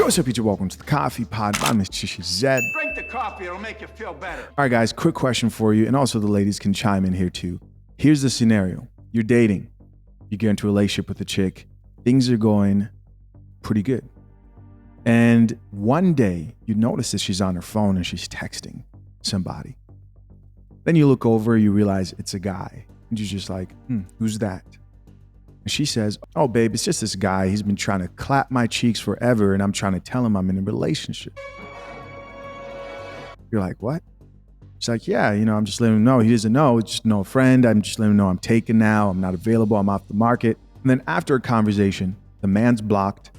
What's up, YouTube? Welcome to the Coffee Pod. My name is Chishi Zed. Drink the coffee, it'll make you feel better. All right, guys, quick question for you, and also the ladies can chime in here too. Here's the scenario. You're dating. You get into a relationship with a chick. Things are going pretty good. And one day, you notice that she's on her phone and she's texting somebody. Then you look over, you realize it's a guy. And you're just like, who's that? And she says, oh, babe, it's just this guy. He's been trying to clap my cheeks forever, and I'm trying to tell him I'm in a relationship. You're like, what? She's like, yeah, I'm just letting him know. He doesn't know. It's just no friend. I'm just letting him know I'm taken now. I'm not available. I'm off the market. And then after a conversation, the man's blocked.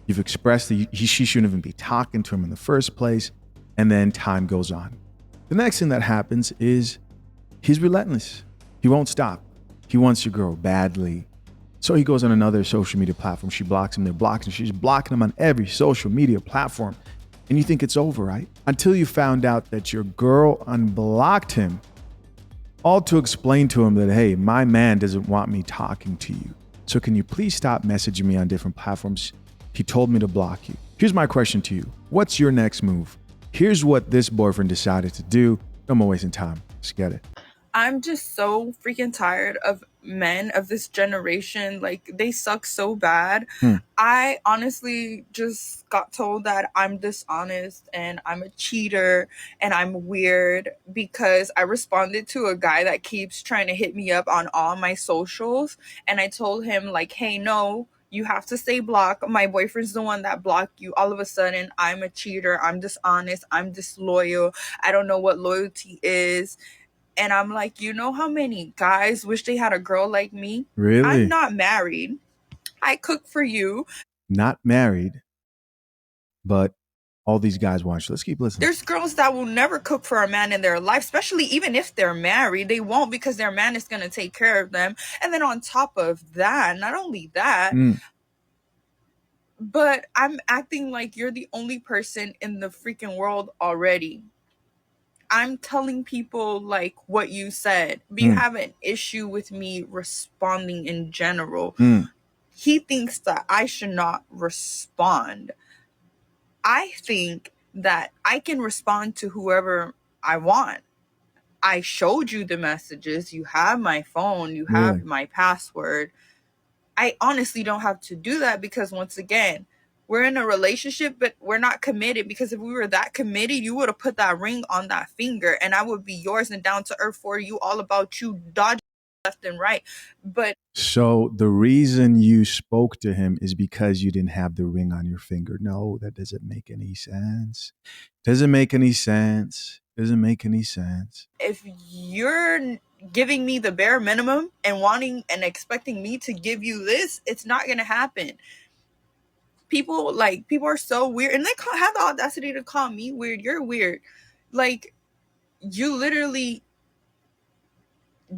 You've expressed that she shouldn't even be talking to him in the first place. And then time goes on. The next thing that happens is he's relentless. He won't stop. He wants your girl badly. So he goes on another social media platform. She blocks him. They're blocking. She's blocking him on every social media platform. And you think it's over, right? Until you found out that your girl unblocked him, all to explain to him that, hey, my man doesn't want me talking to you. So can you please stop messaging me on different platforms? He told me to block you. Here's my question to you. What's your next move? Here's what this boyfriend decided to do. No more wasting time. Let's get it. I'm just so freaking tired of men of this generation. Like, they suck so bad. I honestly just got told that I'm dishonest and I'm a cheater and I'm weird because I responded to a guy that keeps trying to hit me up on all my socials. And I told him, like, hey, no, you have to stay blocked. My boyfriend's the one that blocked you. All of a sudden, I'm a cheater. I'm dishonest. I'm disloyal. I don't know what loyalty is. And I'm like, you know how many guys wish they had a girl like me? Really? I'm not married. I cook for you. Not married, but all these guys want you. Let's keep listening. There's girls that will never cook for a man in their life, especially even if they're married. They won't, because their man is going to take care of them. And then on top of that, not only that, but I'm acting like you're the only person in the freaking world already. I'm telling people like what you said, but you have an issue with me responding in general. He thinks that I should not respond. I think that I can respond to whoever I want. I showed you the messages. You have my phone. You have my password. I honestly don't have to do that because, once again, we're in a relationship, but we're not committed, because if we were that committed, you would have put that ring on that finger and I would be yours and down to earth for you, all about you, dodging left and right. But so the reason you spoke to him is because you didn't have the ring on your finger. No, that doesn't make any sense. Doesn't make any sense. Doesn't make any sense. If you're giving me the bare minimum and wanting and expecting me to give you this, it's not going to happen. People are so weird, and they have the audacity to call me weird. You're weird. Like, you literally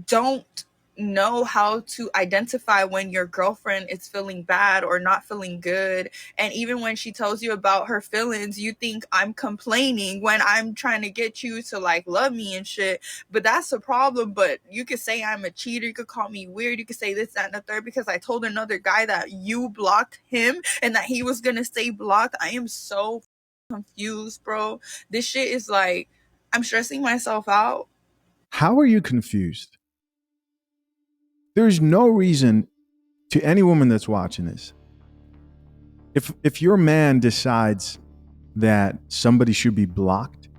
don't know how to identify when your girlfriend is feeling bad or not feeling good. And even when she tells you about her feelings, you think I'm complaining when I'm trying to get you to like love me and shit. But that's a problem. But you could say I'm a cheater. You could call me weird. You could say this, that, and the third, because I told another guy that you blocked him and that he was gonna stay blocked. I am so confused, bro. This shit is like, I'm stressing myself out. How are you confused? There's no reason to any woman that's watching this. If your man decides that somebody should be blocked,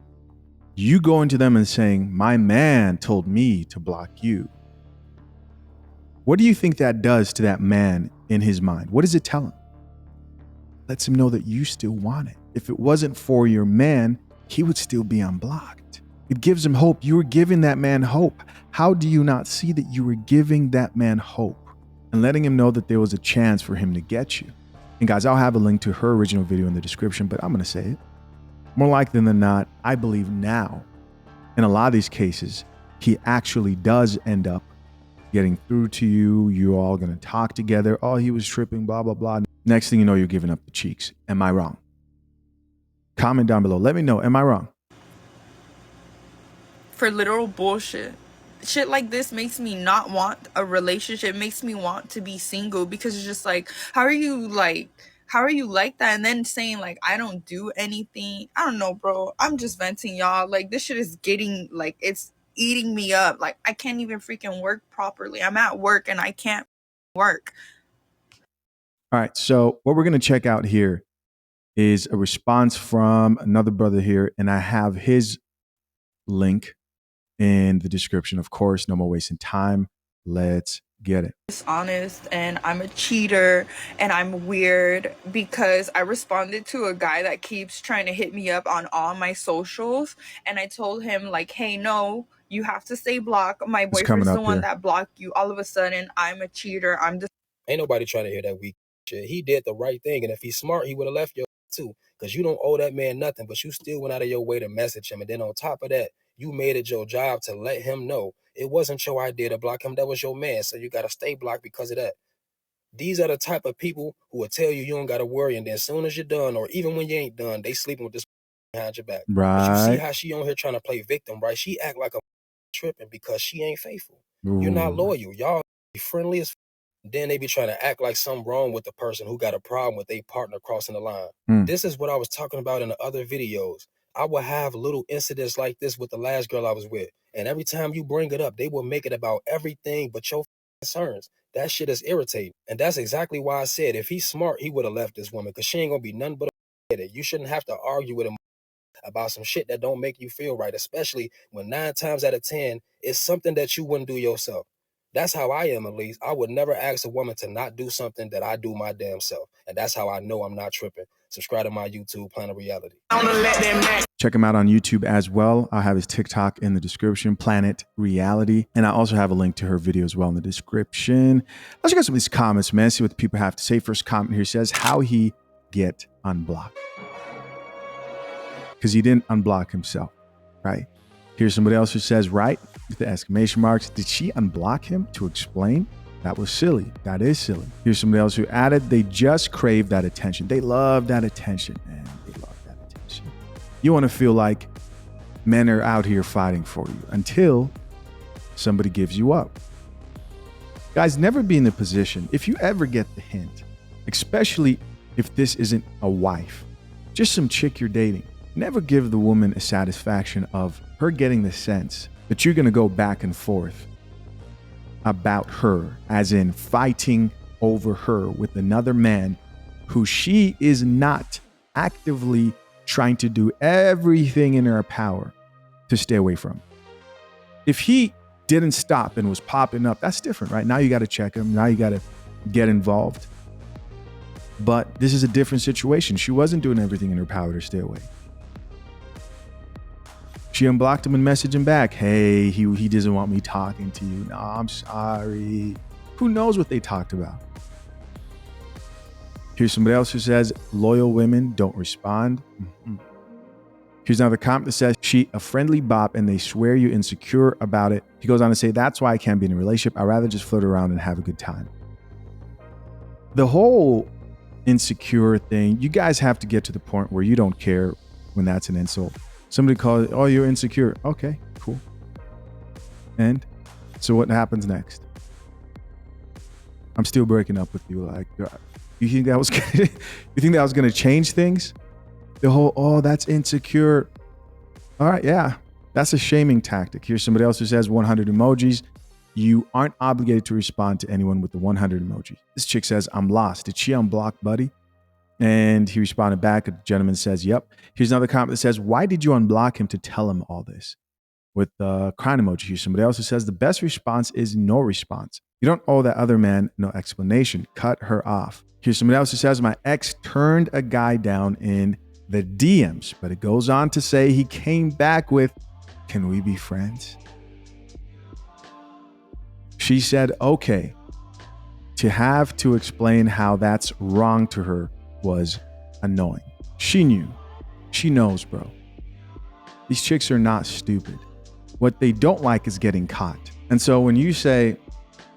you go into them and saying, my man told me to block you. What do you think that does to that man in his mind? What does it tell him? Lets him know that you still want it. If it wasn't for your man, he would still be unblocked. It gives him hope. You were giving that man hope. How do you not see that you were giving that man hope and letting him know that there was a chance for him to get you? And guys, I'll have a link to her original video in the description, but I'm going to say it. More likely than not, I believe now, in a lot of these cases, he actually does end up getting through to you. You're all going to talk together. Oh, he was tripping, blah, blah, blah. Next thing you know, you're giving up the cheeks. Am I wrong? Comment down below. Let me know. Am I wrong? For literal bullshit. Shit like this makes me not want a relationship, makes me want to be single, because it's just like, how are you like How are you like that? And then saying like, I don't do anything. I don't know, bro. I'm just venting, y'all. Like, this shit is getting, like, it's eating me up. Like, I can't even freaking work properly. I'm at work and I can't work. All right. So what we're going to check out here is a response from another brother here. And I have his link in the description. Of course, no more wasting time. Let's get it. Dishonest, and I'm a cheater, and I'm weird because I responded to a guy that keeps trying to hit me up on all my socials, and I told him like, hey, no, you have to stay blocked. My It's coming boyfriend's the up one here. that blocked you. All of a sudden, I'm a cheater. I'm just Ain't nobody trying to hear that weak shit. He did the right thing, and if he's smart, he would have left your too. Because you don't owe that man nothing, but you still went out of your way to message him. And then on top of that, you made it your job to let him know it wasn't your idea to block him. That was your man. So you got to stay blocked because of that. These are the type of people who will tell you don't got to worry. And then as soon as you're done, or even when you ain't done, they sleeping with this behind your back. But you see Right. how she on here trying to play victim, right? She act like a tripping because she ain't faithful. Ooh. You're not loyal. Y'all be friendly as then they be trying to act like something wrong with the person who got a problem with their partner crossing the line. This is what I was talking about in the other videos. I will have little incidents like this with the last girl I was with. And every time you bring it up, they will make it about everything but your concerns. That shit is irritating. And that's exactly why I said if he's smart, he would have left this woman because she ain't going to be nothing but a headache. You shouldn't have to argue with him about some shit that don't make you feel right, especially when 9 times out of 10, it's something that you wouldn't do yourself. That's how I am, at least. I would never ask a woman to not do something that I do my damn self. And that's how I know I'm not tripping. Subscribe to my YouTube, Planet Reality. Check him out on YouTube as well. I'll have his TikTok in the description, Planet Reality. And I also have a link to her video as well in the description. Let's check out some of these comments, man. See what the people have to say. First comment here says, how he get unblocked. Because he didn't unblock himself, right? Here's somebody else who says, right, with the exclamation marks. Did she unblock him to explain? That was silly. That is silly. Here's somebody else who added, they just crave that attention. They love that attention, man. They love that attention. You want to feel like men are out here fighting for you until somebody gives you up. Guys, never be in the position, if you ever get the hint, especially if this isn't a wife, just some chick you're dating, never give the woman a satisfaction of her getting the sense that you're going to go back and forth about her, as in fighting over her with another man who she is not actively trying to do everything in her power to stay away from. If he didn't stop and was popping up, that's different, right? Now you got to check him. Now you got to get involved. But this is a different situation. She wasn't doing everything in her power to stay away. She unblocked him and messaged him back. Hey, he doesn't want me talking to you. No, I'm sorry. Who knows what they talked about? Here's somebody else who says, loyal women don't respond. Here's another comment that says, she a friendly bop and they swear you're insecure about it. He goes on to say, that's why I can't be in a relationship. I'd rather just flirt around and have a good time. The whole insecure thing, you guys have to get to the point where you don't care when that's an insult. Somebody calls it, oh, you're insecure. Okay, cool. And so what happens next? I'm still breaking up with you. Like, you think that was going to change things? The whole, oh, that's insecure. All right, yeah, that's a shaming tactic. Here's somebody else who says 100 emojis. You aren't obligated to respond to anyone with the 100 emoji. This chick says, I'm lost. Did she unblock buddy? And he responded back. A gentleman says, yep. Here's another comment that says, why did you unblock him to tell him all this? With the crying emoji. Here's somebody else who says, the best response is no response. You don't owe that other man no explanation. Cut her off. Here's somebody else who says, my ex turned a guy down in the DMs, but it goes on to say he came back with, can we be friends? She said, okay. To have to explain how that's wrong to her was annoying. She knew. She knows, bro. These chicks are not stupid. What they don't like is getting caught. And so when you say,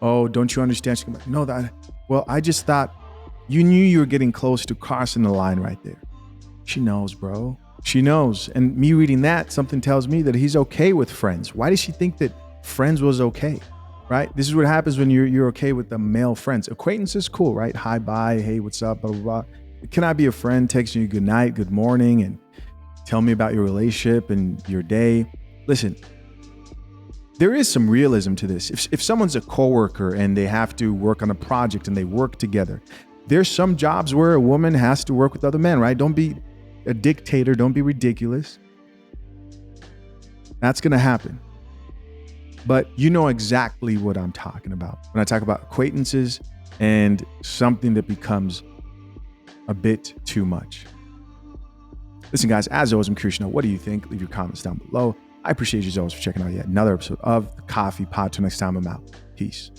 oh, don't you understand? She's like, no, well, I just thought you knew you were getting close to crossing the line right there. She knows, bro. She knows. And me reading that, something tells me that he's okay with friends. Why does she think that friends was okay? Right? This is what happens when you're okay with the male friends. Acquaintance is cool, right? Hi, bye, hey, what's up, blah, blah, blah. Can I be a friend texting you good night, good morning, and tell me about your relationship and your day? Listen, there is some realism to this. If someone's a coworker and they have to work on a project and they work together, there's some jobs where a woman has to work with other men, right? Don't be a dictator. Don't be ridiculous. That's going to happen. But you know exactly what I'm talking about when I talk about acquaintances and something that becomes a bit too much. Listen, guys, as always, I'm curious to know, what do you think? Leave your comments down below. I appreciate you as always for checking out yet another episode of the Coffee Pod. Till next time, I'm out. Peace.